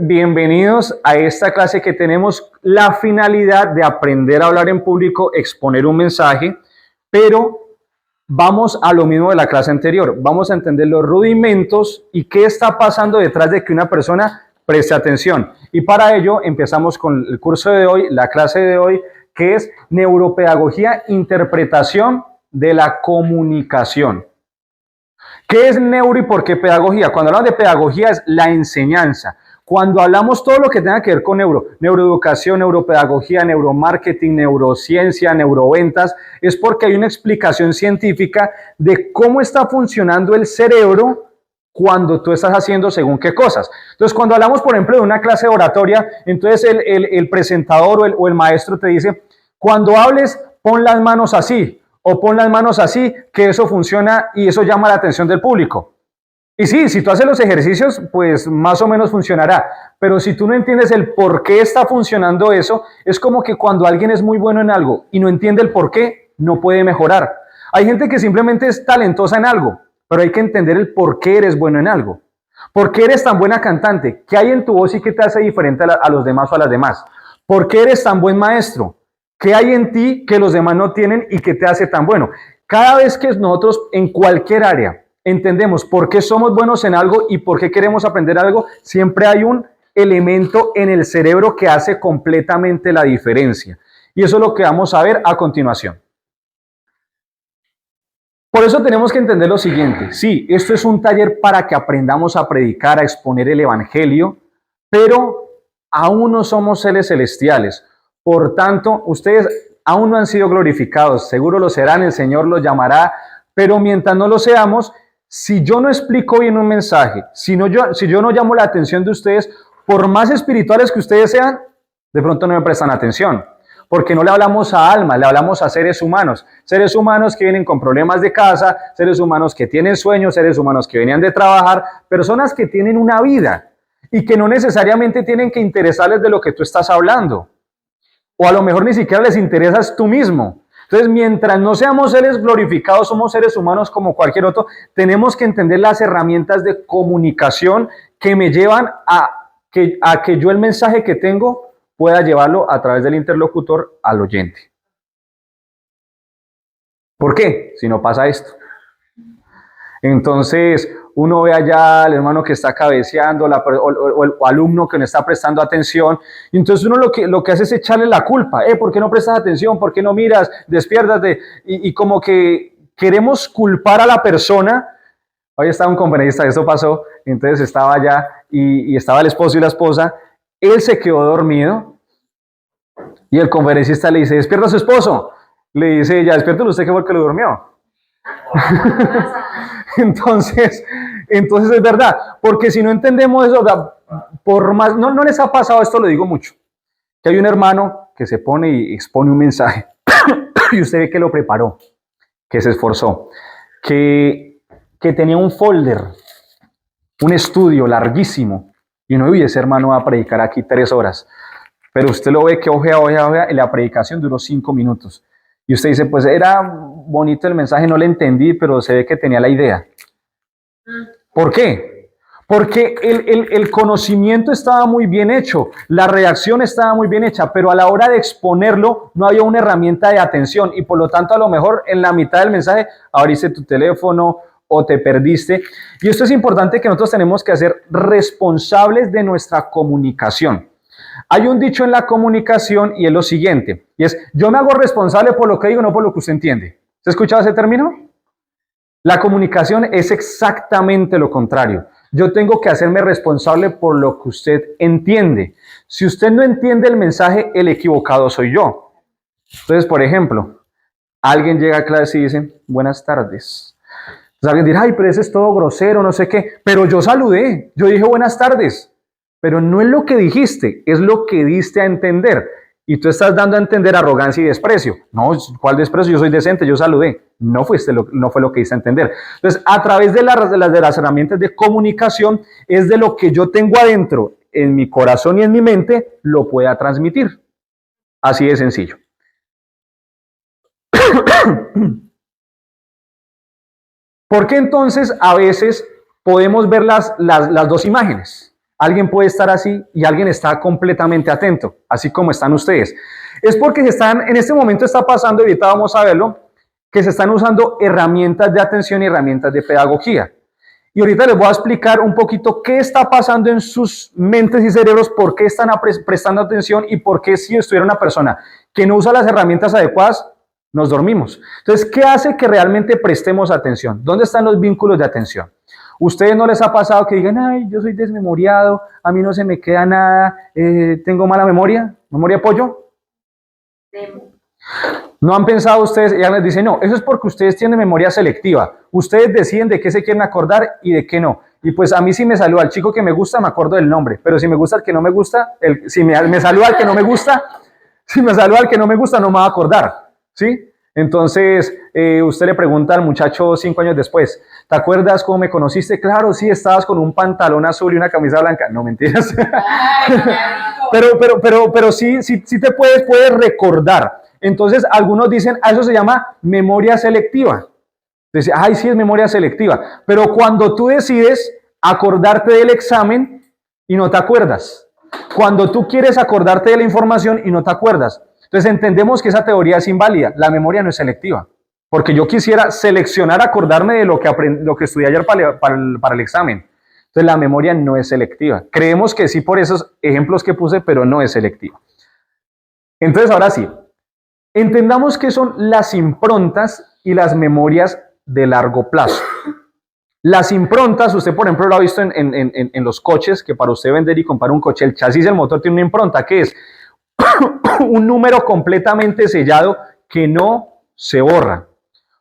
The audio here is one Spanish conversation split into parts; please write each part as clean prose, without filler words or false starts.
Bienvenidos a esta clase que tenemos la finalidad de aprender a hablar en público, exponer un mensaje, pero vamos a lo mismo de la clase anterior. Vamos a entender los rudimentos y qué está pasando detrás de que una persona preste atención. Y para ello empezamos con el curso de hoy, la clase de hoy, que es Neuropedagogía, Interpretación de la Comunicación. ¿Qué es neuro y por qué pedagogía? Cuando hablamos de pedagogía es la enseñanza. Cuando hablamos todo lo que tenga que ver con neuroeducación, neuropedagogía, neuromarketing, neurociencia, neuroventas, es porque hay una explicación científica de cómo está funcionando el cerebro cuando tú estás haciendo según qué cosas. Entonces, cuando hablamos, por ejemplo, de una clase de oratoria, entonces el presentador o el maestro te dice, cuando hables, pon las manos así, o pon las manos así, que eso funciona y eso llama la atención del público. Y sí, si tú haces los ejercicios, pues más o menos funcionará. Pero si tú no entiendes el por qué está funcionando eso, es como que cuando alguien es muy bueno en algo y no entiende el por qué, no puede mejorar. Hay gente que simplemente es talentosa en algo, pero hay que entender el por qué eres bueno en algo. ¿Por qué eres tan buena cantante? ¿Qué hay en tu voz y qué te hace diferente a los demás o a las demás? ¿Por qué eres tan buen maestro? ¿Qué hay en ti que los demás no tienen y que te hace tan bueno? Cada vez que nosotros en cualquier área entendemos por qué somos buenos en algo y por qué queremos aprender algo, siempre hay un elemento en el cerebro que hace completamente la diferencia. Y eso es lo que vamos a ver a continuación. Por eso tenemos que entender lo siguiente. Sí, esto es un taller para que aprendamos a predicar, a exponer el evangelio, pero aún no somos seres celestiales. Por tanto, ustedes aún no han sido glorificados, seguro lo serán, el Señor los llamará, pero mientras no lo seamos, si yo no explico bien un mensaje, si yo no llamo la atención de ustedes, por más espirituales que ustedes sean, de pronto no me prestan atención, porque no le hablamos a almas, le hablamos a seres humanos que vienen con problemas de casa, seres humanos que tienen sueños, seres humanos que venían de trabajar, personas que tienen una vida y que no necesariamente tienen que interesarles de lo que tú estás hablando. O a lo mejor ni siquiera les interesas tú mismo. Entonces, mientras no seamos seres glorificados, somos seres humanos como cualquier otro, tenemos que entender las herramientas de comunicación que me llevan a que yo el mensaje que tengo pueda llevarlo a través del interlocutor al oyente. ¿Por qué? Si no pasa esto. Entonces, uno ve allá al hermano que está cabeceando o el alumno que no está prestando atención, y entonces uno lo que hace es echarle la culpa. ¿Por qué no prestas atención? ¿Por qué no miras? Despiértate. Y como que queremos culpar a la persona. Hoy estaba un conferencista, esto pasó, entonces estaba allá y estaba el esposo y la esposa, él se quedó dormido y el conferencista le dice, despierta a su esposo. Le dice ella, despiértelo usted que fue el que lo durmió. Entonces es verdad, porque si no entendemos eso, por más, no les ha pasado, esto lo digo mucho, que hay un hermano que se pone y expone un mensaje y usted ve que lo preparó, que se esforzó, que tenía un folder, un estudio larguísimo, y uno, uy, ese hermano va a predicar aquí 3 horas, pero usted lo ve que ojea, y la predicación duró 5 minutos. Y usted dice, pues era bonito el mensaje, no le entendí, pero se ve que tenía la idea. ¿Por qué? Porque el conocimiento estaba muy bien hecho, la reacción estaba muy bien hecha, pero a la hora de exponerlo no había una herramienta de atención y por lo tanto a lo mejor en la mitad del mensaje abriste tu teléfono o te perdiste. Y esto es importante que nosotros tenemos que ser responsables de nuestra comunicación. Hay un dicho en la comunicación y es lo siguiente, y es, yo me hago responsable por lo que digo, no por lo que usted entiende. ¿Se ha escuchado ese término? La comunicación es exactamente lo contrario. Yo tengo que hacerme responsable por lo que usted entiende. Si usted no entiende el mensaje, el equivocado soy yo. Entonces, por ejemplo, alguien llega a clase y dice, buenas tardes. Entonces alguien dirá, ay, pero ese es todo grosero, no sé qué. Pero yo saludé, yo dije buenas tardes. Pero no es lo que dijiste, es lo que diste a entender. Y tú estás dando a entender arrogancia y desprecio. No, ¿cuál desprecio? Yo soy decente, yo saludé. No fue lo que diste a entender. Entonces, a través de las herramientas de comunicación, es de lo que yo tengo adentro, en mi corazón y en mi mente, lo pueda transmitir. Así de sencillo. ¿Por qué entonces a veces podemos ver las dos imágenes? Alguien puede estar así y alguien está completamente atento, así como están ustedes. Es porque se están, en este momento está pasando, ahorita vamos a verlo, que se están usando herramientas de atención y herramientas de pedagogía. Y ahorita les voy a explicar un poquito qué está pasando en sus mentes y cerebros, por qué están prestando atención y por qué si estuviera una persona que no usa las herramientas adecuadas, nos dormimos. Entonces, ¿qué hace que realmente prestemos atención? ¿Dónde están los vínculos de atención? ¿Ustedes no les ha pasado que digan, ay, yo soy desmemoriado, a mí no se me queda nada, tengo mala memoria? ¿Memoria pollo? ¿No han pensado ustedes? Ella les dice, no, eso es porque ustedes tienen memoria selectiva. Ustedes deciden de qué se quieren acordar y de qué no. Y pues a mí si me saluda al chico que me gusta, me acuerdo del nombre. Pero si me gusta el que no me gusta, si me saluda al que no me gusta, si me saluda al que no me gusta, no me va a acordar. ¿Sí? Entonces, usted le pregunta al muchacho 5 años después, ¿te acuerdas cómo me conociste? Claro, sí, estabas con un pantalón azul y una camisa blanca. No, mentiras. pero sí te puedes recordar. Entonces, algunos dicen, a eso se llama memoria selectiva. Dice, ay, sí es memoria selectiva. Pero cuando tú decides acordarte del examen y no te acuerdas. Cuando tú quieres acordarte de la información y no te acuerdas. Entonces entendemos que esa teoría es inválida. La memoria no es selectiva. Porque yo quisiera seleccionar, acordarme de lo que estudié ayer para el examen. Entonces la memoria no es selectiva. Creemos que sí por esos ejemplos que puse, pero no es selectiva. Entonces ahora sí, entendamos qué son las improntas y las memorias de largo plazo. Las improntas, usted por ejemplo lo ha visto en los coches, que para usted vender y comprar un coche, el chasis del motor tiene una impronta, que es un número completamente sellado que no se borra.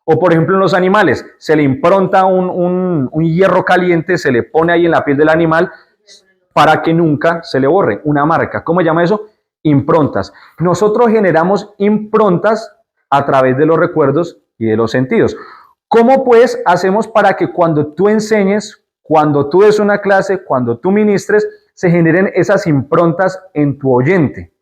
O por ejemplo en los animales, se le impronta un hierro caliente, se le pone ahí en la piel del animal para que nunca se le borre, una marca. ¿Cómo se llama eso? Improntas. Nosotros generamos improntas a través de los recuerdos y de los sentidos. ¿Cómo pues hacemos para que cuando tú enseñes, cuando tú des una clase, cuando tú ministres, se generen esas improntas en tu oyente?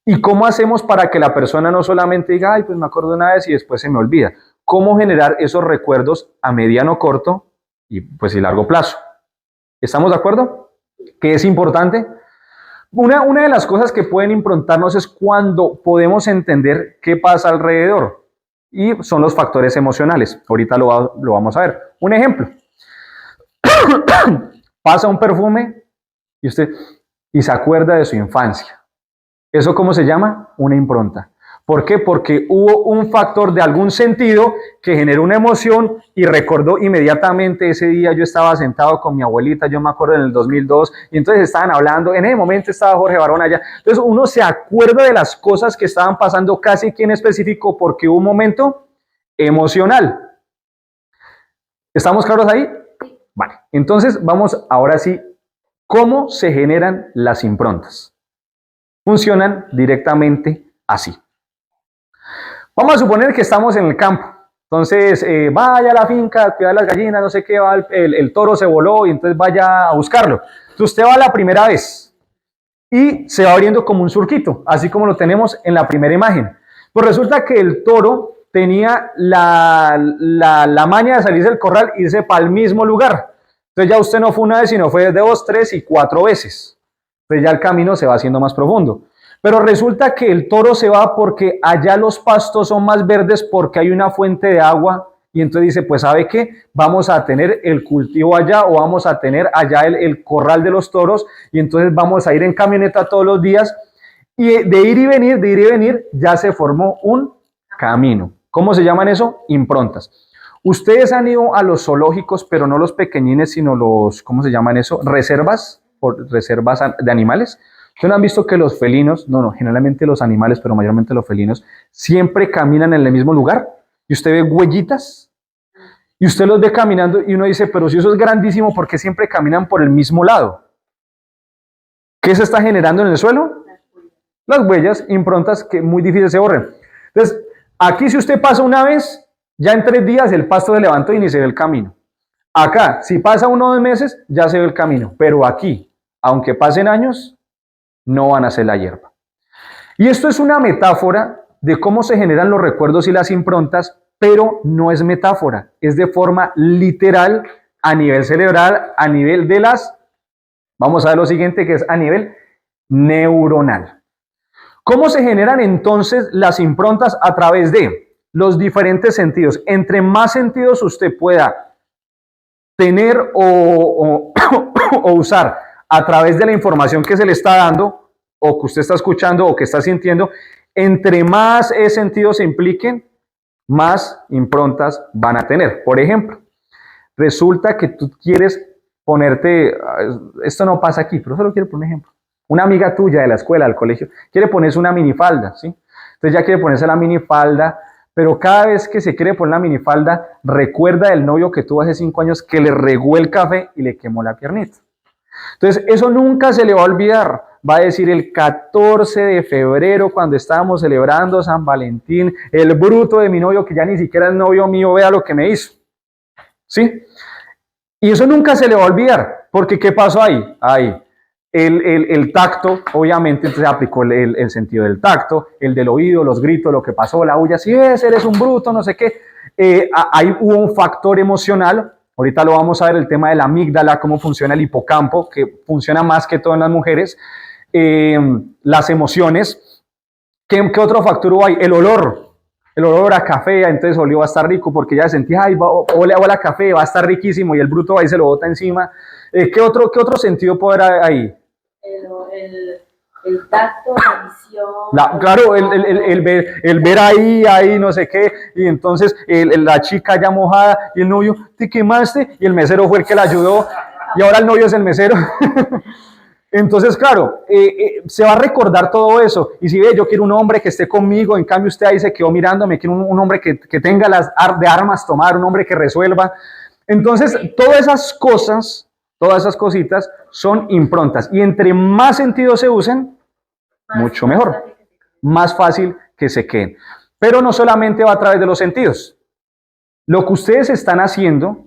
¿Y cómo hacemos para que la persona no solamente diga, ay, pues me acuerdo una vez y después se me olvida? ¿Cómo generar esos recuerdos a mediano, corto y pues y largo plazo? ¿Estamos de acuerdo? ¿Qué es importante? Una de las cosas que pueden improntarnos es cuando podemos entender qué pasa alrededor. Y son los factores emocionales. Ahorita lo vamos a ver. Un ejemplo. Pasa un perfume y se acuerda de su infancia. ¿Eso cómo se llama? Una impronta. ¿Por qué? Porque hubo un factor de algún sentido que generó una emoción y recordó inmediatamente ese día yo estaba sentado con mi abuelita, yo me acuerdo en el 2002, y entonces estaban hablando, en ese momento estaba Jorge Barón allá. Entonces uno se acuerda de las cosas que estaban pasando casi que en específico porque hubo un momento emocional. ¿Estamos claros ahí? Vale, entonces vamos ahora sí, ¿cómo se generan las improntas? Funcionan directamente así. Vamos a suponer que estamos en el campo. Entonces, vaya a la finca, cuida las gallinas, no sé qué, el toro se voló y entonces vaya a buscarlo. Entonces usted va la primera vez y se va abriendo como un surquito, así como lo tenemos en la primera imagen. Pues resulta que el toro tenía la maña de salirse del corral e irse para el mismo lugar. Entonces ya usted no fue una vez, sino fue de 2, 3 y 4 veces. Entonces ya el camino se va haciendo más profundo. Pero resulta que el toro se va porque allá los pastos son más verdes porque hay una fuente de agua y entonces dice, pues ¿sabe qué? Vamos a tener el cultivo allá o vamos a tener allá el corral de los toros y entonces vamos a ir en camioneta todos los días y de ir y venir ya se formó un camino. ¿Cómo se llaman eso? Improntas. Ustedes han ido a los zoológicos, pero no los pequeñines, sino los, ¿cómo se llaman eso? Reservas de animales. ¿Ustedes no han visto que los felinos, generalmente los animales, pero mayormente los felinos, siempre caminan en el mismo lugar? Y usted ve huellitas, y usted los ve caminando, y uno dice, pero si eso es grandísimo, ¿por qué siempre caminan por el mismo lado? ¿Qué se está generando en el suelo? Las huellas, improntas que muy difícil se borren. Entonces, aquí si usted pasa una vez, ya en 3 días el pasto se levantó y ni se ve el camino. Acá, si pasa 1 o 2 meses, ya se ve el camino, pero aquí, aunque pasen años, no van a ser la hierba. Y esto es una metáfora de cómo se generan los recuerdos y las improntas, pero no es metáfora, es de forma literal a nivel cerebral, a nivel de las Vamos a ver lo siguiente, que es a nivel neuronal. ¿Cómo se generan entonces las improntas? A través de los diferentes sentidos. Entre más sentidos usted pueda tener o usar a través de la información que se le está dando, o que usted está escuchando, o que está sintiendo, entre más sentidos se impliquen, más improntas van a tener. Por ejemplo, resulta que tú quieres ponerte, esto no pasa aquí, pero solo quiero poner un ejemplo. Una amiga tuya de la escuela, del colegio, quiere ponerse una minifalda, ¿sí? Entonces ya quiere ponerse la minifalda, pero cada vez que se quiere poner la minifalda, recuerda del novio que tuvo hace 5 años que le regó el café y le quemó la piernita. Entonces, eso nunca se le va a olvidar. Va a decir el 14 de febrero, cuando estábamos celebrando San Valentín, el bruto de mi novio, que ya ni siquiera es novio mío, vea lo que me hizo. ¿Sí? Y eso nunca se le va a olvidar, porque ¿qué pasó ahí? Ahí. El tacto, obviamente, se aplicó el sentido del tacto, el del oído, los gritos, lo que pasó, la huya, si es, eres un bruto, no sé qué. Ahí hubo un factor emocional. Ahorita lo vamos a ver, el tema de la amígdala, cómo funciona el hipocampo, que funciona más que todo en las mujeres. Las emociones. ¿Qué otro factor hubo ahí? El olor a café, entonces olió, va a estar rico, porque ya sentía, ay, huele a café, va a estar riquísimo, y el bruto ahí se lo bota encima. ¿Qué otro sentido puede haber ahí? El tacto, la visión. Claro, el ver ahí, no sé qué, y entonces la chica ya mojada, y el novio, te quemaste, y el mesero fue el que la ayudó, y ahora el novio es el mesero. Entonces, claro, se va a recordar todo eso. Y si ve, yo quiero un hombre que esté conmigo, en cambio usted ahí se quedó mirándome, quiero un hombre que tenga las de armas tomar, un hombre que resuelva. Entonces, todas esas cosas, todas esas cositas son improntas. Y entre más sentidos se usen, mucho mejor. Más fácil que se queden. Pero no solamente va a través de los sentidos. Lo que ustedes están haciendo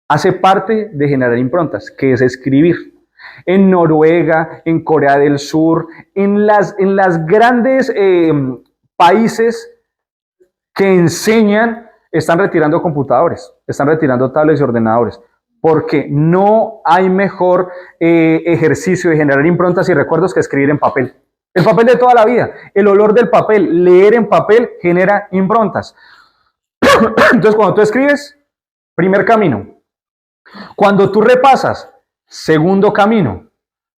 hace parte de generar improntas, que es escribir. En Noruega, en Corea del Sur, en las grandes países que enseñan, están retirando computadores, están retirando tablets y ordenadores, porque no hay mejor ejercicio de generar improntas y recuerdos que escribir en papel. El papel de toda la vida, el olor del papel, leer en papel genera improntas. Entonces, cuando tú escribes, primer camino. Cuando tú repasas, segundo camino.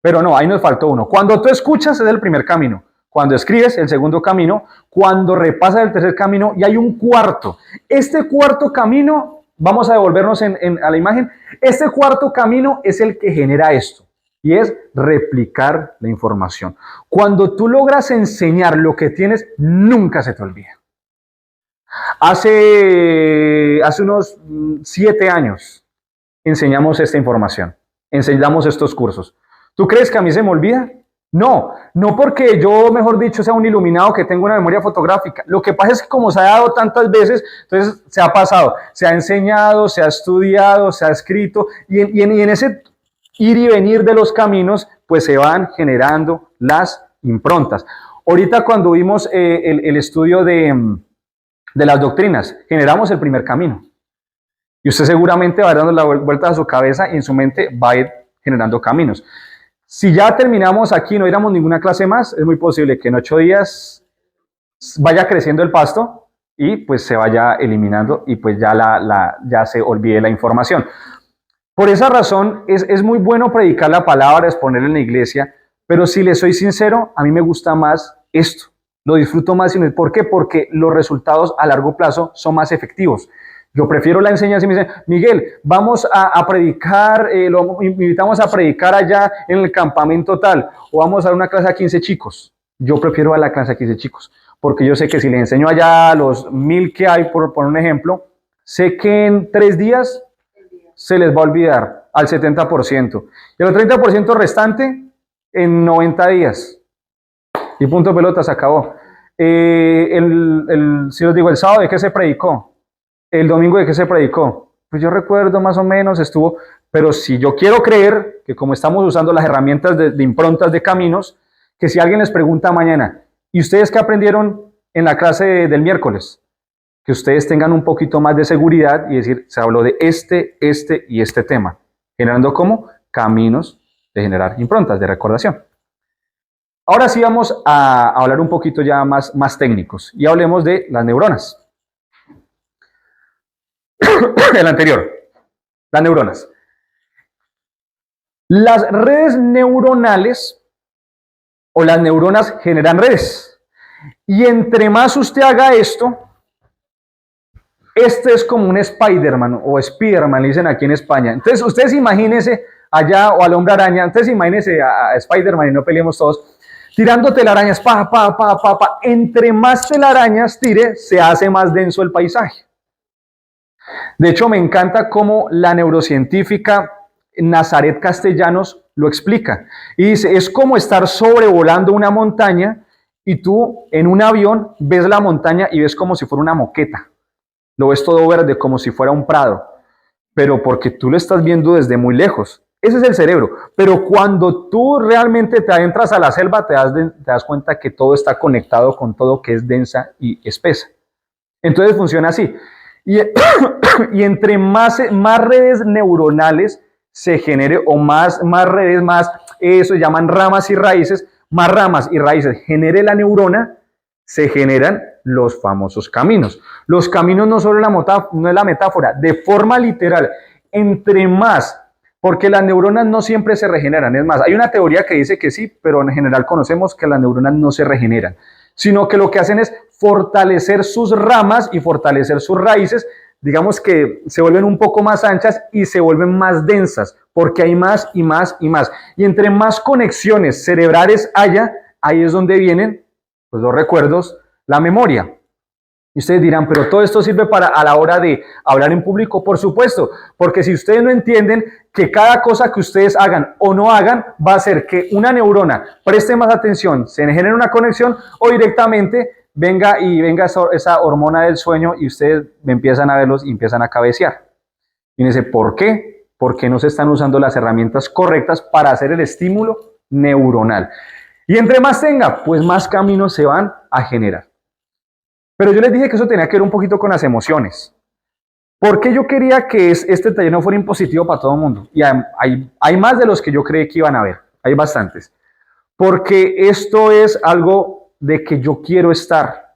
Pero no, ahí nos faltó uno. Cuando tú escuchas es el primer camino. Cuando escribes, el segundo camino. Cuando repasas, el tercer camino. Y hay un cuarto. Este cuarto camino, vamos a devolvernos a la imagen. Este cuarto camino es el que genera esto. Y es replicar la información. Cuando tú logras enseñar lo que tienes, nunca se te olvida. Hace unos 7 años enseñamos esta información, enseñamos estos cursos. ¿Tú crees que a mí se me olvida? No, no porque yo, mejor dicho, sea un iluminado que tengo una memoria fotográfica. Lo que pasa es que como se ha dado tantas veces, entonces se ha pasado, se ha enseñado, se ha estudiado, se ha escrito, y en ese ir y venir de los caminos, pues se van generando las improntas. Ahorita cuando vimos el estudio de las doctrinas, generamos el primer camino. Y usted seguramente va dando la vuelta a su cabeza y en su mente va a ir generando caminos. Si ya terminamos aquí, no diéramos ninguna clase más, es muy posible que en 8 días vaya creciendo el pasto y pues se vaya eliminando y pues ya se olvide la información. Por esa razón es muy bueno predicar la palabra, exponerla en la iglesia, pero si le soy sincero, a mí me gusta más esto. Lo disfruto más. ¿Por qué? Porque los resultados a largo plazo son más efectivos. Yo prefiero la enseñanza y me dicen, Miguel, vamos a predicar, lo invitamos a predicar allá en el campamento tal, o vamos a dar una clase a 15 chicos. Yo prefiero a la clase a 15 chicos, porque yo sé que si le enseño allá a los 1000 que hay, por un ejemplo, sé que en 3 días se les va a olvidar al 70%. Y el 30% restante en 90 días. Y punto pelota, se acabó. Si os digo, el sábado, ¿de qué se predicó? El domingo, ¿de qué se predicó? Pues yo recuerdo más o menos, estuvo, pero si yo quiero creer que como estamos usando las herramientas de improntas de caminos, que si alguien les pregunta mañana, ¿y ustedes qué aprendieron en la clase del miércoles? Que ustedes tengan un poquito más de seguridad y decir, se habló de este y este tema, generando como caminos de generar improntas de recordación. Ahora sí vamos a hablar un poquito ya más técnicos y hablemos de las neuronas. El anterior, las neuronas. Las redes neuronales o las neuronas generan redes. Y entre más usted haga esto, este es como un Spider-Man o Spider-Man, le dicen aquí en España. Entonces, ustedes imagínense allá o al hombre araña, entonces imagínense a Spider-Man y no peleemos todos, tirando telarañas, pa. Entre más telarañas tire, se hace más denso el paisaje. De hecho, me encanta cómo la neurocientífica Nazaret Castellanos lo explica. Y dice, es como estar sobrevolando una montaña y tú en un avión ves la montaña y ves como si fuera una moqueta. Lo ves todo verde, como si fuera un prado. Pero porque tú lo estás viendo desde muy lejos. Ese es el cerebro. Pero cuando tú realmente te adentras a la selva, te das cuenta que todo está conectado con todo, que es densa y espesa. Entonces funciona así. Y entre más redes neuronales se genere, o más redes, eso se llaman ramas y raíces, más ramas y raíces genere la neurona, se generan los famosos caminos. Los caminos no solo no es la metáfora, de forma literal, entre más, porque las neuronas no siempre se regeneran. Es más, hay una teoría que dice que sí, pero en general conocemos que las neuronas no se regeneran, sino que lo que hacen es fortalecer sus ramas y fortalecer sus raíces, digamos que se vuelven un poco más anchas y se vuelven más densas, porque hay más y más y más. Y entre más conexiones cerebrales haya, ahí es donde vienen pues, los recuerdos, la memoria. Y ustedes dirán, pero todo esto sirve para a la hora de hablar en público, por supuesto, porque si ustedes no entienden que cada cosa que ustedes hagan o no hagan va a hacer que una neurona preste más atención, se genere una conexión o directamente venga esa hormona del sueño y ustedes empiezan a verlos y empiezan a cabecear. Y dice, ¿por qué? Porque no se están usando las herramientas correctas para hacer el estímulo neuronal. Y entre más tenga, pues más caminos se van a generar. Pero yo les dije que eso tenía que ver un poquito con las emociones. ¿Por qué yo quería que este taller no fuera impositivo para todo el mundo? Y hay más de los que yo creí que iban a haber. Hay bastantes. Porque esto es algo de que yo quiero estar.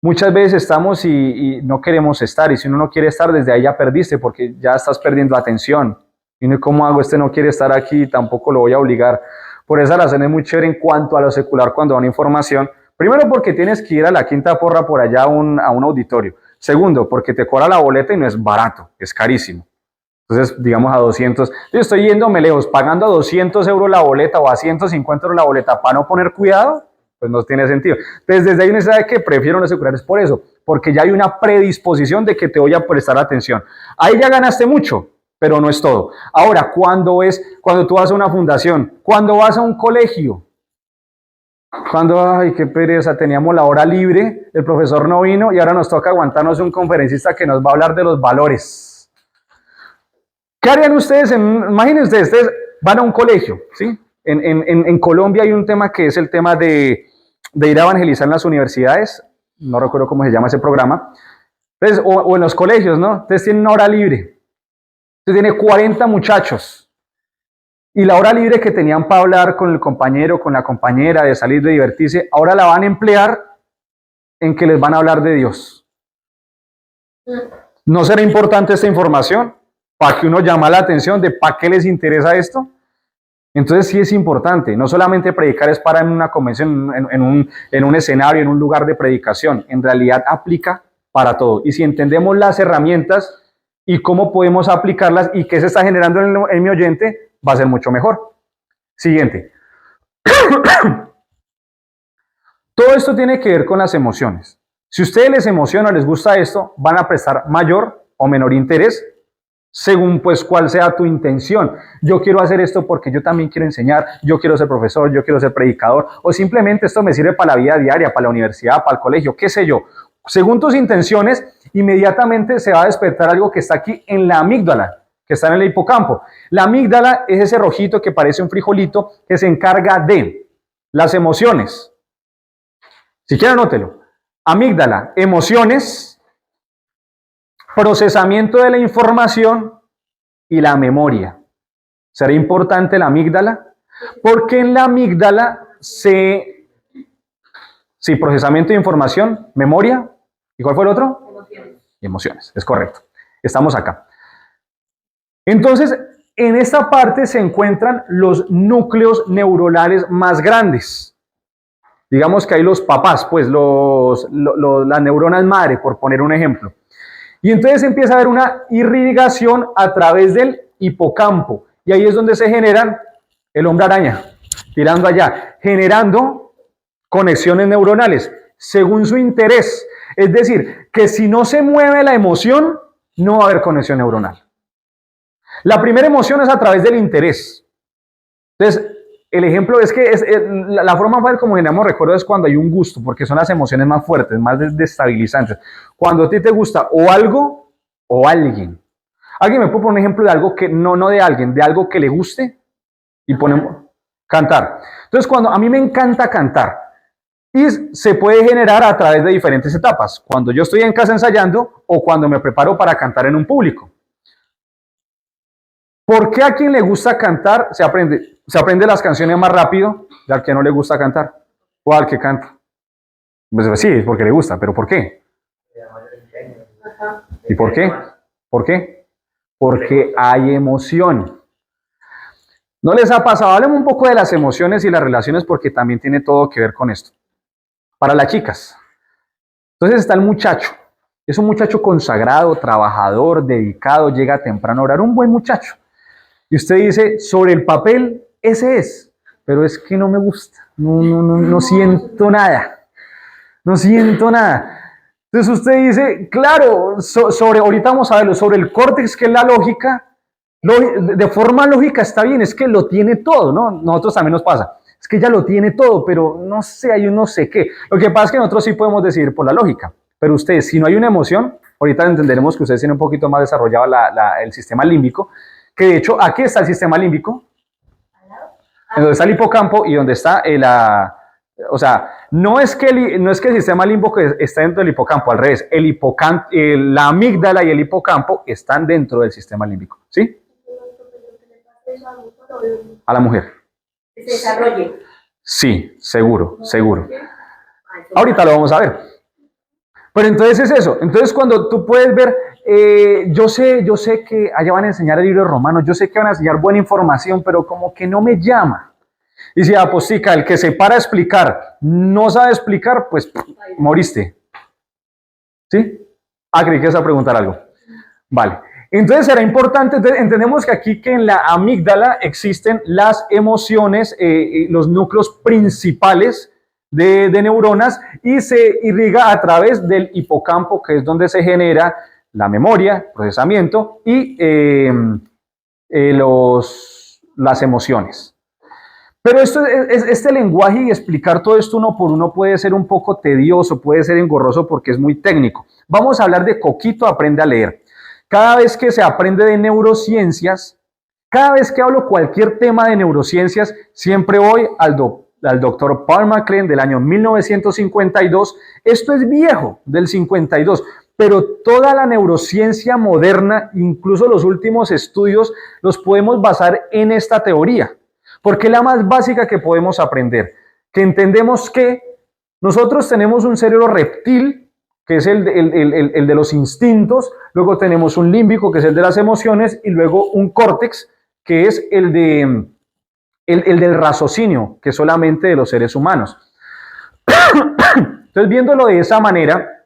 Muchas veces estamos y no queremos estar. Y si uno no quiere estar, desde ahí ya perdiste porque ya estás perdiendo atención. Y no, ¿cómo hago? Este no quiere estar aquí, tampoco lo voy a obligar. Por esa razón es muy chévere en cuanto a lo secular cuando da una información. Primero, porque tienes que ir a la Quinta Porra por allá a un auditorio. Segundo, porque te cobra la boleta y no es barato, es carísimo. Entonces, digamos a 200. Yo estoy yéndome lejos, pagando a 200 euros la boleta o a 150 euros la boleta para no poner cuidado, pues no tiene sentido. Entonces, desde ahí uno sabe que prefiero no seculares por eso, porque ya hay una predisposición de que te voy a prestar atención. Ahí ya ganaste mucho, pero no es todo. Ahora, cuando tú vas a una fundación, cuando vas a un colegio, ay, qué pereza, teníamos la hora libre, el profesor no vino y ahora nos toca aguantarnos un conferencista que nos va a hablar de los valores. ¿Qué harían ustedes? Imagínense, ustedes van a un colegio, ¿sí? En Colombia hay un tema que es el tema de ir a evangelizar en las universidades, no recuerdo cómo se llama ese programa, entonces, o en los colegios, ¿no? Ustedes tienen una hora libre, usted tiene 40 muchachos. Y la hora libre que tenían para hablar con el compañero, con la compañera, de salir, de divertirse, ahora la van a emplear en que les van a hablar de Dios. ¿No será importante esta información? Para que uno llame la atención de para qué les interesa esto. Entonces sí es importante. No solamente predicar es para en una convención, en un escenario, en un lugar de predicación. En realidad aplica para todo. Y si entendemos las herramientas y cómo podemos aplicarlas y qué se está generando en mi oyente, va a ser mucho mejor. Siguiente. Todo esto tiene que ver con las emociones. Si a ustedes les emociona o les gusta esto, van a prestar mayor o menor interés según pues cuál sea tu intención. Yo quiero hacer esto porque yo también quiero enseñar, yo quiero ser profesor, yo quiero ser predicador, o simplemente esto me sirve para la vida diaria, para la universidad, para el colegio, qué sé yo. Según tus intenciones, inmediatamente se va a despertar algo que está aquí en la amígdala, que está en el hipocampo. La amígdala es ese rojito que parece un frijolito que se encarga de las emociones. Si quieren, anótelo. Amígdala, emociones, procesamiento de la información y la memoria. ¿Será importante la amígdala? Porque en la amígdala sí, procesamiento de información, memoria, ¿y cuál fue el otro? Emociones. Emociones, es correcto. Estamos acá. Entonces, en esta parte se encuentran los núcleos neuronales más grandes. Digamos que hay los papás, pues las neuronas madre, por poner un ejemplo. Y entonces empieza a haber una irrigación a través del hipocampo. Y ahí es donde se generan el hombre araña, tirando allá, generando conexiones neuronales según su interés. Es decir, que si no se mueve la emoción, no va a haber conexión neuronal. La primera emoción es a través del interés. Entonces, el ejemplo es que la forma fácil como generamos recuerdo es cuando hay un gusto, porque son las emociones más fuertes, más desestabilizantes. Cuando a ti te gusta o algo o alguien. Alguien me puede poner un ejemplo de algo que, no de alguien, de algo que le guste y ponemos cantar. Entonces, cuando a mí me encanta cantar, y se puede generar a través de diferentes etapas. Cuando yo estoy en casa ensayando o cuando me preparo para cantar en un público. ¿Por qué a quien le gusta cantar se aprende las canciones más rápido de al que no le gusta cantar? O al que canta. Pues sí, es porque le gusta, pero ¿por qué? ¿Y por qué? ¿Por qué? Porque hay emoción. ¿No les ha pasado? Hablemos un poco de las emociones y las relaciones porque también tiene todo que ver con esto. Para las chicas. Entonces está el muchacho. Es un muchacho consagrado, trabajador, dedicado, llega temprano a orar, un buen muchacho. Y usted dice, sobre el papel, ese es, pero es que no me gusta, no siento nada, no siento nada. Entonces usted dice, claro, ahorita vamos a verlo, sobre el córtex, que es la lógica, de forma lógica está bien, es que lo tiene todo, ¿no? Nosotros también nos pasa, es que ya lo tiene todo, pero no sé, hay un no sé qué. Lo que pasa es que nosotros sí podemos decidir por la lógica, pero ustedes, si no hay una emoción, ahorita entenderemos que ustedes tienen un poquito más desarrollado el sistema límbico, que de hecho aquí está el sistema límbico, en donde está el hipocampo y donde está o sea, no es que el sistema límbico está dentro del hipocampo, al revés, la amígdala y el hipocampo están dentro del sistema límbico, ¿sí? A la mujer. Que se desarrolle. Sí, seguro. Ahorita lo vamos a ver. Pero entonces es eso. Entonces cuando tú puedes ver, yo sé que allá van a enseñar el libro de Romanos, yo sé que van a enseñar buena información, pero como que no me llama. Y si apostica, el que se para a explicar, no sabe explicar, pues moriste. ¿Sí? Creí que ibas a preguntar algo. Vale. Entonces será importante, entendemos que aquí que en la amígdala existen las emociones, los núcleos principales de neuronas y se irriga a través del hipocampo, que es donde se genera la memoria, procesamiento y las emociones. Pero este lenguaje y explicar todo esto uno por uno puede ser un poco tedioso, puede ser engorroso porque es muy técnico. Vamos a hablar de Coquito aprende a leer. Cada vez que se aprende de neurociencias, cada vez que hablo cualquier tema de neurociencias, siempre voy al doctor Paul MacLean del año 1952. Esto es viejo, del 52, pero toda la neurociencia moderna, incluso los últimos estudios, los podemos basar en esta teoría. Porque es la más básica que podemos aprender, que entendemos que nosotros tenemos un cerebro reptil, que es el de los instintos, luego tenemos un límbico, que es el de las emociones, y luego un córtex, que es el del raciocinio, que es solamente de los seres humanos. Entonces, viéndolo de esa manera,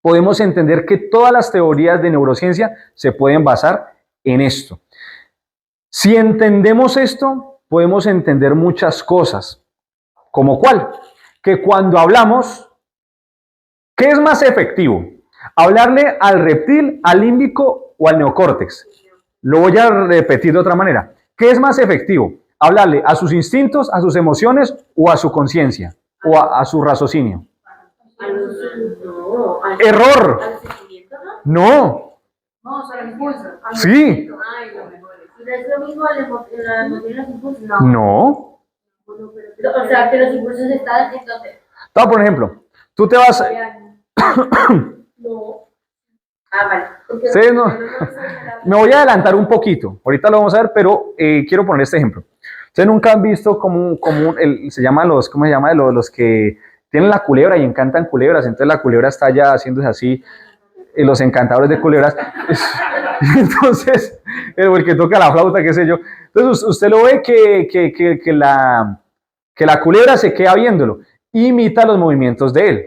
podemos entender que todas las teorías de neurociencia se pueden basar en esto. Si entendemos esto, podemos entender muchas cosas. ¿Como cuál? Que cuando hablamos, ¿qué es más efectivo? ¿Hablarle al reptil, al límbico o al neocórtex? Lo voy a repetir de otra manera. ¿Qué es más efectivo? ¿Hablarle a sus instintos, a sus emociones o a su conciencia? ¿O a su raciocinio? ¡Error! No. No, solo impulso. Sí. ¿Es lo mismo la emoción y los impulsos? No. O sea, que los impulsos están entonces. Por ejemplo, tú te vas... No. Ah, vale. Porque Ustedes no, no saben me voy a adelantar un poquito, ahorita lo vamos a ver, pero quiero poner este ejemplo. Ustedes nunca han visto se llaman los, ¿cómo se llama? Los que tienen la culebra y encantan culebras, entonces la culebra está ya haciéndose así, los encantadores de culebras. Entonces, el que toca la flauta, qué sé yo. Entonces usted lo ve que la culebra se queda viéndolo, imita los movimientos de él,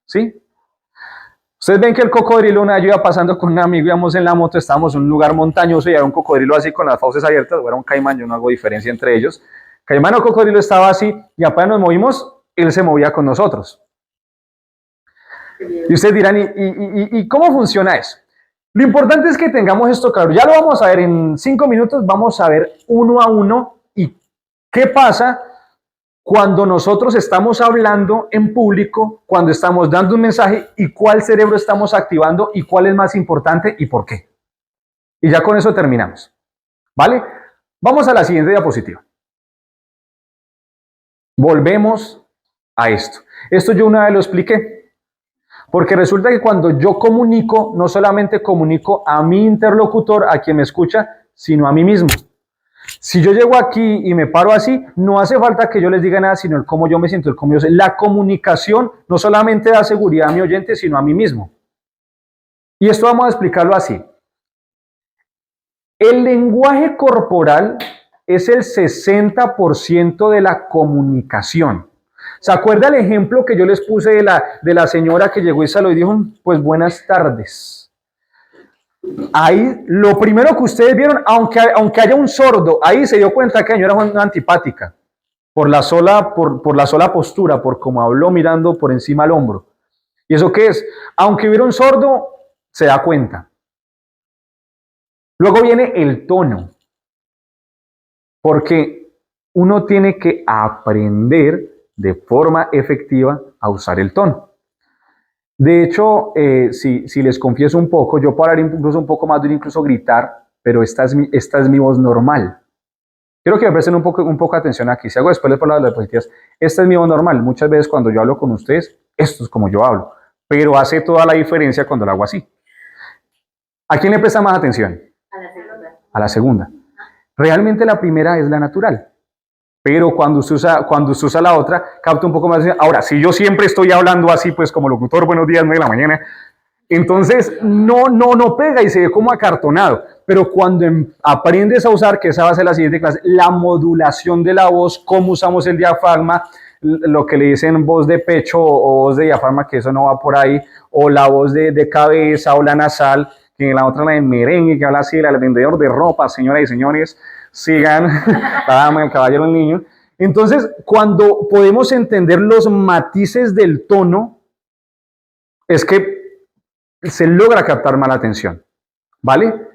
¿sí? Ustedes ven que el cocodrilo, una vez yo iba pasando con un amigo, íbamos en la moto, estábamos en un lugar montañoso y había un cocodrilo así con las fauces abiertas, o era un caimán, yo no hago diferencia entre ellos. Caimán o cocodrilo estaba así y apenas nos movimos, él se movía con nosotros. Y ustedes dirán, ¿y cómo funciona eso? Lo importante es que tengamos esto claro. Ya lo vamos a ver en 5 minutos, vamos a ver uno a uno y qué pasa cuando nosotros estamos hablando en público, cuando estamos dando un mensaje y cuál cerebro estamos activando y cuál es más importante y por qué. Y ya con eso terminamos. ¿Vale? Vamos a la siguiente diapositiva. Volvemos a esto. Esto yo una vez lo expliqué. Porque resulta que cuando yo comunico, no solamente comunico a mi interlocutor, a quien me escucha, sino a mí mismo. Si yo llego aquí y me paro así, no hace falta que yo les diga nada, sino el cómo yo me siento, el cómo yo sé. La comunicación no solamente da seguridad a mi oyente, sino a mí mismo. Y esto vamos a explicarlo así. El lenguaje corporal es el 60% de la comunicación. ¿Se acuerda el ejemplo que yo les puse de la señora que llegó y saludó y dijo, pues buenas tardes? Ahí, lo primero que ustedes vieron, aunque haya un sordo, ahí se dio cuenta que la señora fue una antipática, por la sola postura, por cómo habló mirando por encima del hombro. ¿Y eso qué es? Aunque hubiera un sordo, se da cuenta. Luego viene el tono, porque uno tiene que aprender de forma efectiva a usar el tono. De hecho, si les confieso un poco, yo puedo hablar incluso un poco más de incluso gritar, pero esta es mi voz normal. Quiero que me presten un poco de atención aquí. Si hago después les pongo las diapositivas, esta es mi voz normal. Muchas veces cuando yo hablo con ustedes, esto es como yo hablo, pero hace toda la diferencia cuando lo hago así. ¿A quién le presta más atención? a la segunda. A la segunda. Realmente la primera es la natural. Pero cuando usted usa la otra, capta un poco más. Ahora, si yo siempre estoy hablando así, pues como locutor, buenos días, 9 de la mañana, entonces no pega y se ve como acartonado. Pero cuando aprendes a usar, que esa va a ser la siguiente clase, la modulación de la voz, cómo usamos el diafragma, lo que le dicen voz de pecho o voz de diafragma, que eso no va por ahí, o la voz de cabeza o la nasal, que en la otra la de merengue, que habla así, la del vendedor de ropa, señoras y señores, sigan, la dama, el caballero, el niño. Entonces, cuando podemos entender los matices del tono, es que se logra captar más la atención, ¿vale?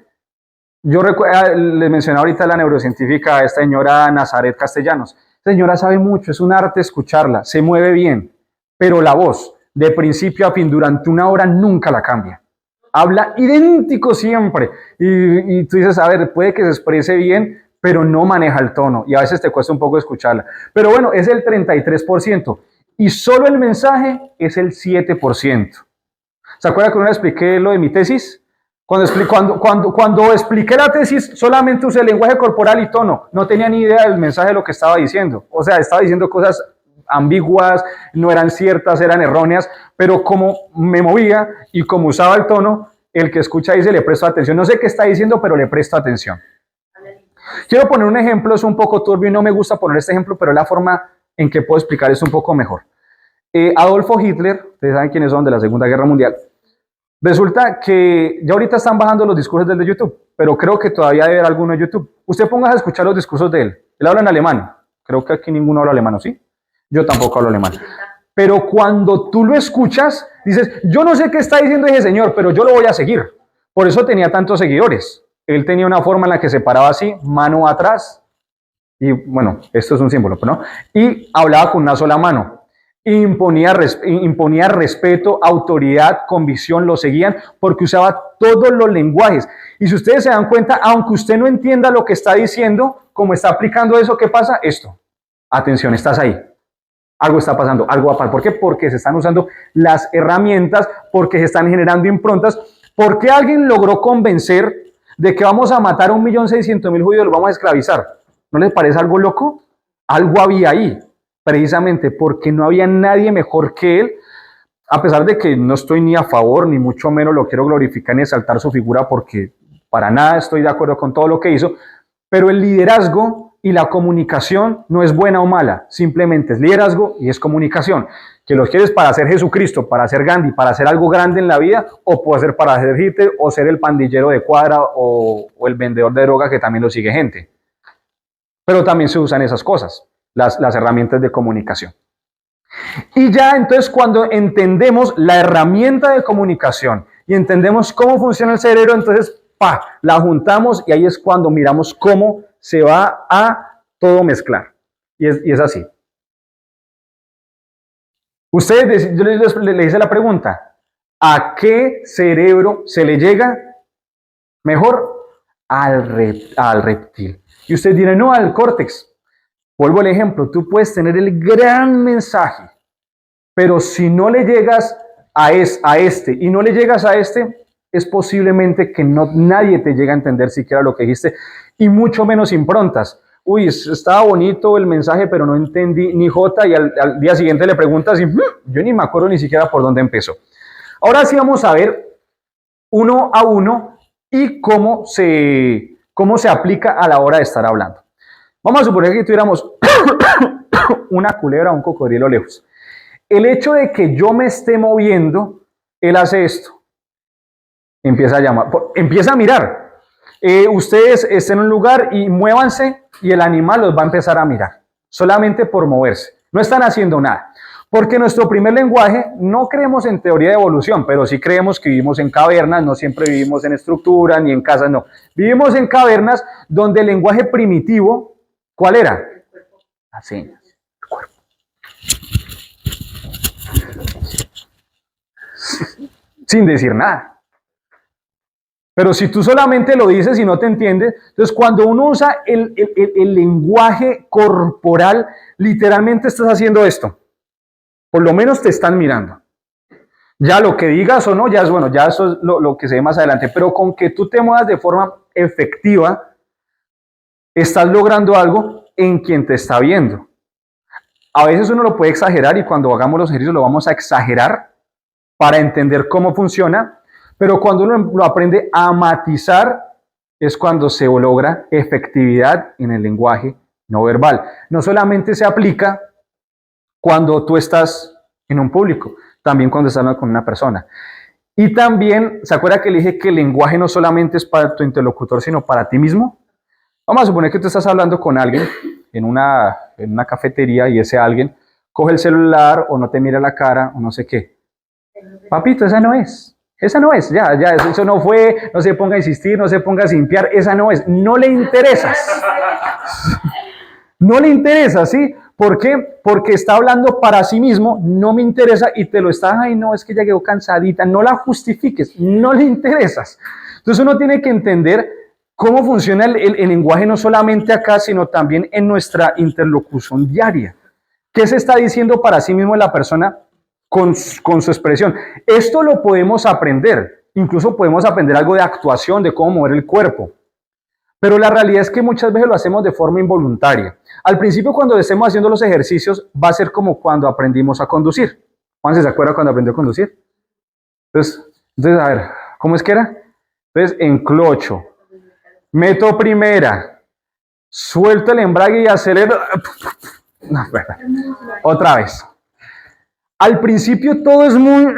Yo les mencioné ahorita a la neurocientífica, a esta señora Nazaret Castellanos. Esta señora sabe mucho, es un arte escucharla, se mueve bien, pero la voz, de principio a fin, durante una hora, nunca la cambia. Habla idéntico siempre. Y tú dices, a ver, puede que se exprese bien, pero no maneja el tono y a veces te cuesta un poco escucharla. Pero bueno, es el 33% y solo el mensaje es el 7%. ¿Se acuerdan que una vez expliqué lo de mi tesis? Cuando expliqué la tesis, solamente usé el lenguaje corporal y tono. No tenía ni idea del mensaje de lo que estaba diciendo. O sea, estaba diciendo cosas ambiguas, no eran ciertas, eran erróneas, pero como me movía y como usaba el tono, el que escucha dice, le presto atención. No sé qué está diciendo, pero le presto atención. Quiero poner un ejemplo, es un poco turbio y no me gusta poner este ejemplo, pero es la forma en que puedo explicar esto un poco mejor. Adolfo Hitler, ustedes saben quiénes son de la Segunda Guerra Mundial. Resulta que ya ahorita están bajando los discursos del de YouTube, pero creo que todavía debe haber alguno de YouTube. Usted póngase a escuchar los discursos de él. Él habla en alemán. Creo que aquí ninguno habla alemán, ¿sí? Yo tampoco hablo alemán. Pero cuando tú lo escuchas, dices, yo no sé qué está diciendo ese señor, pero yo lo voy a seguir. Por eso tenía tantos seguidores. Él tenía una forma en la que se paraba así, mano atrás, y bueno, esto es un símbolo, ¿no? Y hablaba con una sola mano. Imponía respeto, autoridad, convicción, lo seguían porque usaba todos los lenguajes. Y si ustedes se dan cuenta, aunque usted no entienda lo que está diciendo, como está aplicando eso, ¿qué pasa? Esto. Atención, estás ahí. Algo está pasando, algo va a pasar. ¿Por qué? Porque se están usando las herramientas, porque se están generando improntas, ¿Por qué alguien logró convencer de que vamos a matar a 1.600.000 judíos y los vamos a esclavizar? ¿No les parece algo loco? Algo había ahí, precisamente porque no había nadie mejor que él, a pesar de que no estoy ni a favor, ni mucho menos lo quiero glorificar ni exaltar su figura, porque para nada estoy de acuerdo con todo lo que hizo, pero el liderazgo y la comunicación no es buena o mala, simplemente es liderazgo y es comunicación. Que lo quieres para ser Jesucristo, para ser Gandhi, para hacer algo grande en la vida, o puede ser para ser Hitler, o ser el pandillero de cuadra, o el vendedor de droga que también lo sigue gente. Pero también se usan esas cosas, las herramientas de comunicación. Y ya entonces cuando entendemos la herramienta de comunicación y entendemos cómo funciona el cerebro, entonces la juntamos y ahí es cuando miramos cómo se va a todo mezclar. Y es así. Ustedes, yo le hice la pregunta, ¿a qué cerebro se le llega mejor? Al reptil. Y usted dirá, no, al córtex. Vuelvo al ejemplo, tú puedes tener el gran mensaje, pero si no le llegas a este y no le llegas a este, es posiblemente que nadie te llegue a entender siquiera lo que dijiste, y mucho menos improntas. Uy, estaba bonito el mensaje, pero no entendí ni jota, y al día siguiente le preguntas y yo ni me acuerdo ni siquiera por dónde empezó. Ahora sí vamos a ver uno a uno y cómo se aplica a la hora de estar hablando. Vamos a suponer que tuviéramos una culebra o un cocodrilo lejos. El hecho de que yo me esté moviendo, él hace esto. Empieza a llamar, empieza a mirar. Ustedes estén en un lugar y muévanse y el animal los va a empezar a mirar, solamente por moverse. No están haciendo nada. Porque nuestro primer lenguaje, no creemos en teoría de evolución, pero sí creemos que vivimos en cavernas, no siempre vivimos en estructuras ni en casas, no. Vivimos en cavernas donde el lenguaje primitivo, ¿cuál era? Las señas, el cuerpo. Sin decir nada. Pero si tú solamente lo dices y no te entiendes, entonces cuando uno usa el lenguaje corporal, literalmente estás haciendo esto. Por lo menos te están mirando. Ya lo que digas o no, ya es bueno, ya eso es lo que se ve más adelante. Pero con que tú te muevas de forma efectiva, estás logrando algo en quien te está viendo. A veces uno lo puede exagerar y cuando hagamos los ejercicios lo vamos a exagerar para entender cómo funciona. Pero cuando uno lo aprende a matizar, es cuando se logra efectividad en el lenguaje no verbal. No solamente se aplica cuando tú estás en un público, también cuando estás hablando con una persona. Y también, ¿se acuerda que le dije que el lenguaje no solamente es para tu interlocutor, sino para ti mismo? Vamos a suponer que tú estás hablando con alguien en una cafetería y ese alguien coge el celular o no te mira la cara o no sé qué. Papito, esa no es. Esa no es, ya, eso no fue, no se ponga a insistir, no se ponga a simpiar, esa no es, no le interesas. No le interesa, ¿sí? ¿Por qué? Porque está hablando para sí mismo, no me interesa y te lo está, ay no, es que ya quedó cansadita, no la justifiques, no le interesas. Entonces uno tiene que entender cómo funciona el lenguaje no solamente acá, sino también en nuestra interlocución diaria. ¿Qué se está diciendo para sí mismo la persona con su expresión? Esto lo podemos aprender, incluso podemos aprender algo de actuación, de cómo mover el cuerpo. Pero la realidad es que muchas veces lo hacemos de forma involuntaria. Al principio, cuando estemos haciendo los ejercicios, va a ser como cuando aprendimos a conducir. ¿Juan se acuerda cuando aprendió a conducir? Entonces, a ver, ¿cómo es que era? Entonces, enclocho, meto primera, suelto el embrague y acelero. No, otra vez. Al principio todo es muy...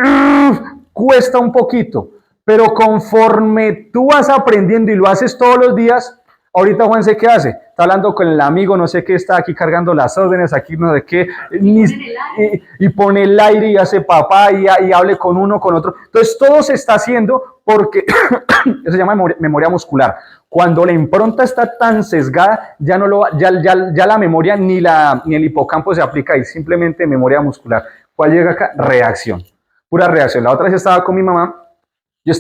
cuesta un poquito. Pero conforme tú vas aprendiendo y lo haces todos los días, ahorita Juan sé qué hace, está hablando con el amigo, no sé qué, está aquí cargando las órdenes, aquí no sé qué, y pone el aire y hace papá y hable con uno, con otro. Entonces todo se está haciendo porque eso se llama memoria muscular. Cuando la impronta está tan sesgada, ya la memoria ni el hipocampo se aplica ahí, simplemente memoria muscular. ¿Cuál llega acá? Reacción, pura reacción. La otra vez estaba con mi mamá. Yo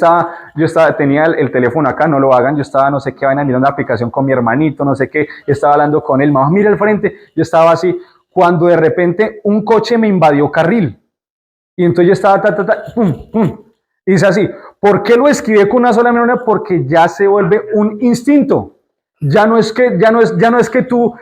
tenía el teléfono acá, no lo hagan, yo estaba no sé qué vaina mirando la aplicación con mi hermanito, no sé qué, estaba hablando con él, mamá, mira al frente, yo estaba así, cuando de repente un coche me invadió carril, y entonces yo estaba, pum, pum, y dice así, ¿Por qué lo escribí con una sola neurona? Porque ya se vuelve un instinto. Ya no es que tú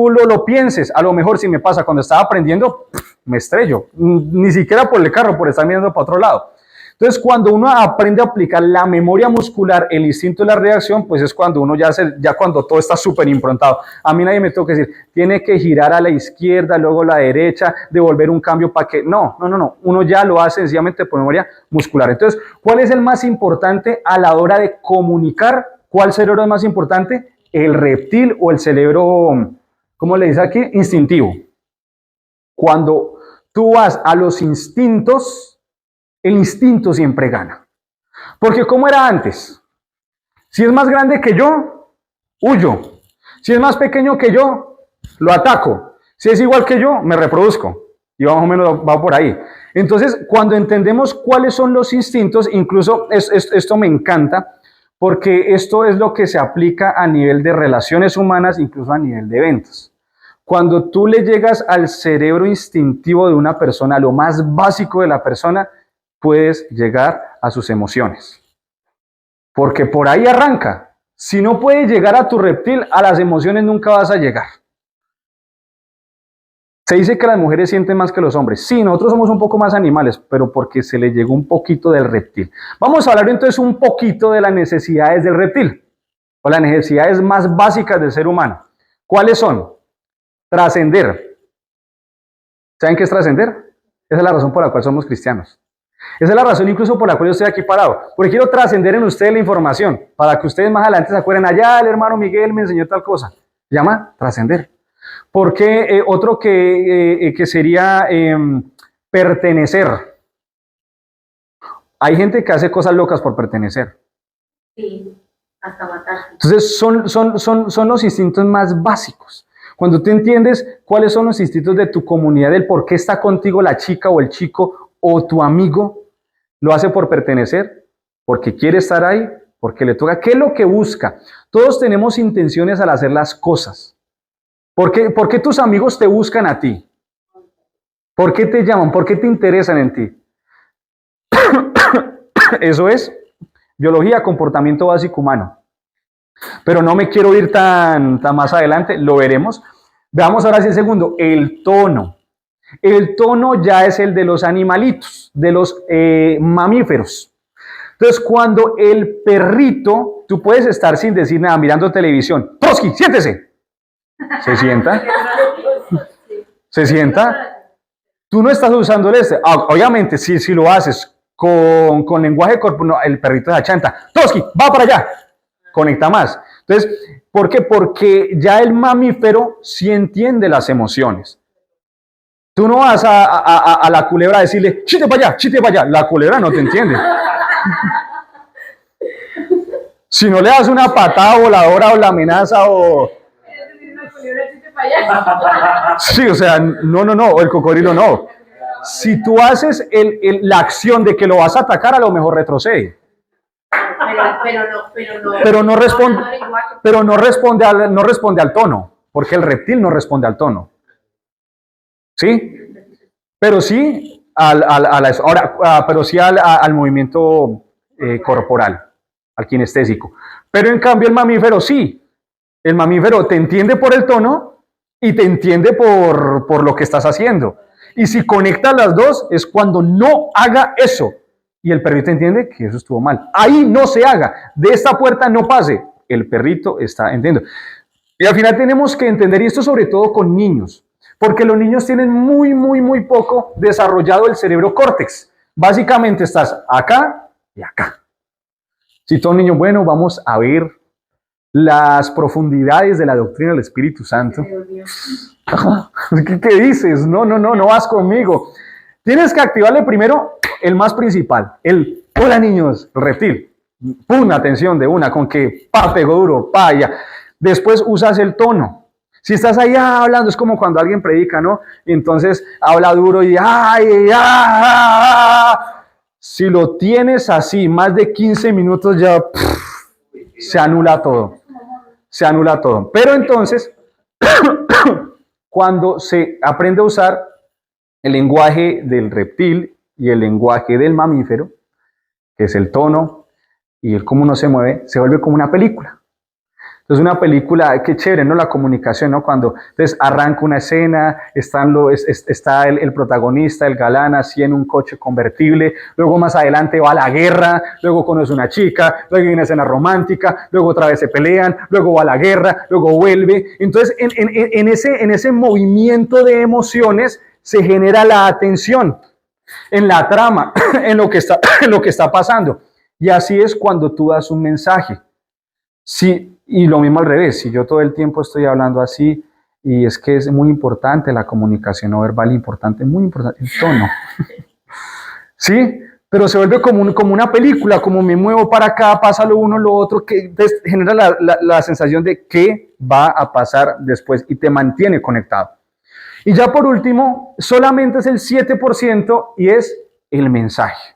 lo pienses. A lo mejor si me pasa cuando estaba aprendiendo, me estrello. Ni siquiera por el carro, por estar mirando para otro lado. Entonces, cuando uno aprende a aplicar la memoria muscular, el instinto de la reacción, pues es cuando uno ya cuando todo está súper improntado. A mí nadie me toca decir, tiene que girar a la izquierda, luego a la derecha, devolver un cambio para que... No. Uno ya lo hace sencillamente por memoria muscular. Entonces, ¿cuál es el más importante a la hora de comunicar? ¿Cuál cerebro es más importante? El reptil o el cerebro, ¿cómo le dice aquí? Instintivo. Cuando tú vas a los instintos, el instinto siempre gana. Porque ¿cómo era antes? Si es más grande que yo, huyo. Si es más pequeño que yo, lo ataco. Si es igual que yo, me reproduzco. Y más o menos va por ahí. Entonces, cuando entendemos cuáles son los instintos, incluso esto me encanta, porque esto es lo que se aplica a nivel de relaciones humanas, incluso a nivel de eventos. Cuando tú le llegas al cerebro instintivo de una persona, lo más básico de la persona, puedes llegar a sus emociones. Porque por ahí arranca. Si no puedes llegar a tu reptil, a las emociones nunca vas a llegar. Se dice que las mujeres sienten más que los hombres. Sí, nosotros somos un poco más animales, pero porque se le llegó un poquito del reptil. Vamos a hablar entonces un poquito de las necesidades del reptil, o las necesidades más básicas del ser humano. ¿Cuáles son? Trascender. ¿Saben qué es trascender? Esa es la razón por la cual somos cristianos. Esa es la razón incluso por la cual yo estoy aquí parado. Porque quiero trascender en ustedes la información, para que ustedes más adelante se acuerden, allá el hermano Miguel me enseñó tal cosa. Se llama trascender. Porque otro que sería pertenecer. Hay gente que hace cosas locas por pertenecer. Sí, hasta matar. Entonces son los instintos más básicos. Cuando tú entiendes cuáles son los instintos de tu comunidad, del por qué está contigo la chica o el chico o tu amigo, lo hace por pertenecer, porque quiere estar ahí, porque le toca. ¿Qué es lo que busca? Todos tenemos intenciones al hacer las cosas. ¿Por qué tus amigos te buscan a ti? ¿Por qué te llaman? ¿Por qué te interesan en ti? Eso es biología, comportamiento básico humano. Pero no me quiero ir tan más adelante, lo veremos. Veamos ahora sí el segundo, el tono. El tono ya es el de los animalitos, de los mamíferos. Entonces, cuando el perrito, tú puedes estar sin decir nada, mirando televisión. Trotsky, siéntese. Se sienta. Se sienta. Tú no estás usando el este. Obviamente, si lo haces con lenguaje corporal, el perrito se achanta. Trotsky, va para allá. Conecta más. Entonces, ¿por qué? Porque ya el mamífero sí entiende las emociones. Tú no vas a la culebra a decirle, chite para allá. La culebra no te entiende. Si no le das una patada voladora o la amenaza o... Sí, o sea, no, el cocodrilo no. Si tú haces la acción de que lo vas a atacar, a lo mejor retrocede. Pero no responde al tono, porque el reptil no responde al tono. ¿Sí? Pero sí al movimiento corporal, al kinestésico. Pero en cambio el mamífero sí. El mamífero te entiende por el tono y te entiende por lo que estás haciendo. Y si conectas las dos es cuando no haga eso. Y el perrito entiende que eso estuvo mal. Ahí no se haga. De esta puerta no pase. El perrito está entendiendo. Y al final tenemos que entender, y esto sobre todo con niños, porque los niños tienen muy poco desarrollado el cerebro córtex. Básicamente estás acá y acá. Si todo niño, bueno, vamos a ver las profundidades de la doctrina del Espíritu Santo. ¿Qué dices? No vas conmigo. Tienes que activarle primero el más principal, hola niños, reptil. Pum, atención de una, con que pegó duro, ya. Después usas el tono. Si estás ahí hablando, es como cuando alguien predica, ¿no? Entonces habla duro y si lo tienes así, más de 15 minutos ya se anula todo. Se anula todo. Pero entonces, cuando se aprende a usar el lenguaje del reptil y el lenguaje del mamífero, que es el tono y el cómo uno se mueve, se vuelve como una película. Entonces una película, qué chévere, ¿no? La comunicación, ¿no? Cuando entonces arranca una escena, está el protagonista, el galán, así en un coche convertible, luego más adelante va a la guerra, luego conoce una chica, luego hay una escena romántica, luego otra vez se pelean, luego va a la guerra, luego vuelve. Entonces en ese movimiento de emociones se genera la atención en la trama, en lo que está pasando. Y así es cuando tú das un mensaje. Sí, y lo mismo al revés, si yo todo el tiempo estoy hablando así, y es que es muy importante la comunicación no verbal, muy importante el tono. Sí, pero se vuelve como una película, como me muevo para acá, pasa lo uno, lo otro, que genera la sensación de qué va a pasar después y te mantiene conectado. Y ya por último, solamente es el 7% y es el mensaje.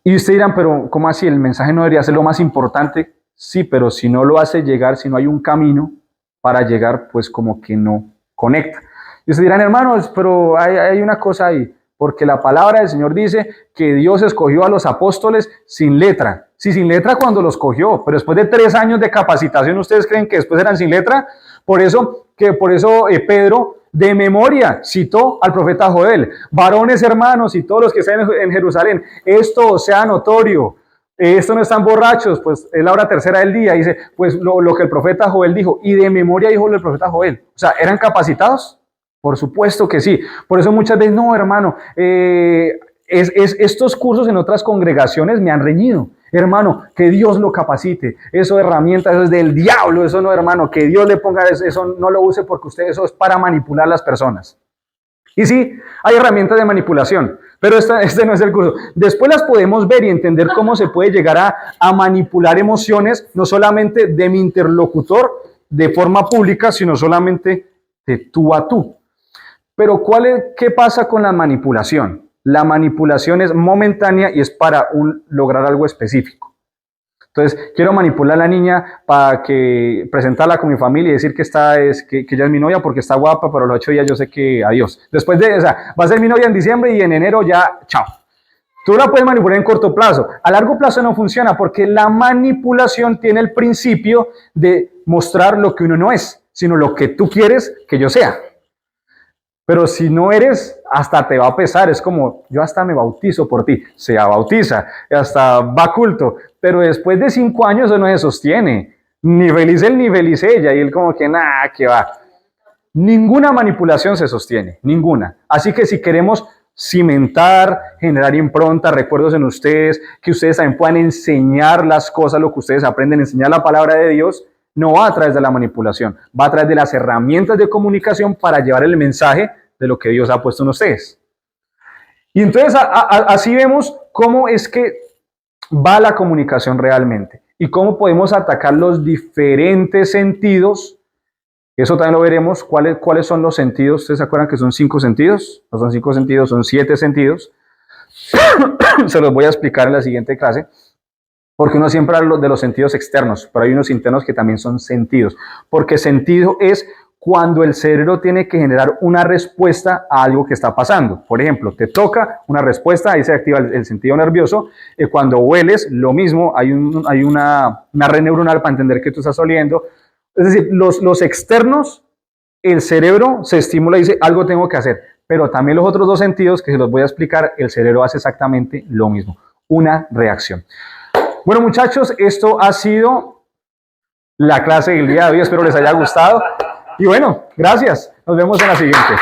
Y ustedes dirán, pero ¿cómo así? ¿El mensaje no debería ser lo más importante? Sí, pero si no lo hace llegar, si no hay un camino para llegar, pues como que no conecta. Y ustedes dirán, hermanos, pero hay una cosa ahí, porque la palabra del Señor dice que Dios escogió a los apóstoles sin letra. Sí, sin letra cuando los cogió, pero después de 3 años de capacitación, ¿ustedes creen que después eran sin letra? Por eso Pedro de memoria citó al profeta Joel: varones hermanos y todos los que están en Jerusalén, esto sea notorio, esto no están borrachos, pues es la hora tercera del día, dice, pues lo que el profeta Joel dijo, y de memoria dijo el profeta Joel. O sea, ¿eran capacitados? Por supuesto que sí. Por eso muchas veces, no, hermano, estos cursos en otras congregaciones me han reñido. Hermano, que Dios lo capacite. Eso de herramientas, eso es del diablo. Eso no, hermano, que Dios le ponga eso, no lo use porque usted, eso es para manipular a las personas. Y sí, hay herramientas de manipulación, pero este no es el curso. Después las podemos ver y entender cómo se puede llegar a manipular emociones, no solamente de mi interlocutor de forma pública, sino solamente de tú a tú. Pero ¿qué pasa con la manipulación? La manipulación es momentánea y es para lograr algo específico. Entonces, quiero manipular a la niña para presentarla con mi familia y decir que ella es mi novia porque está guapa, pero a los 8 días yo sé que adiós. Después va a ser mi novia en diciembre y en enero ya, chao. Tú la puedes manipular en corto plazo. A largo plazo no funciona porque la manipulación tiene el principio de mostrar lo que uno no es, sino lo que tú quieres que yo sea. Pero si no eres, hasta te va a pesar. Es como, yo hasta me bautizo por ti. Se bautiza, hasta va a culto. Pero después de 5 años eso no se sostiene. Ni feliz él ni feliz ella. Y él como que, nada, que va. Ninguna manipulación se sostiene, ninguna. Así que si queremos cimentar, generar impronta, recuerdos en ustedes, que ustedes también puedan enseñar las cosas, lo que ustedes aprenden, enseñar la palabra de Dios, no va a través de la manipulación, va a través de las herramientas de comunicación para llevar el mensaje de lo que Dios ha puesto en ustedes. Y entonces así vemos cómo es que va la comunicación realmente y cómo podemos atacar los diferentes sentidos. Eso también lo veremos, cuáles son los sentidos. ¿Ustedes se acuerdan que son 5 sentidos? No son 5 sentidos, son 7 sentidos. Se los voy a explicar en la siguiente clase. Porque uno siempre habla de los sentidos externos, pero hay unos internos que también son sentidos. Porque sentido es cuando el cerebro tiene que generar una respuesta a algo que está pasando. Por ejemplo, te toca una respuesta, ahí se activa el sentido nervioso. Cuando hueles, lo mismo, hay una red neuronal para entender que tú estás oliendo. Es decir, los externos, el cerebro se estimula y dice, algo tengo que hacer. Pero también los otros 2 sentidos, que se los voy a explicar, el cerebro hace exactamente lo mismo, una reacción. Bueno, muchachos, esto ha sido la clase del día de hoy. Espero les haya gustado. Y bueno, gracias. Nos vemos en la siguiente.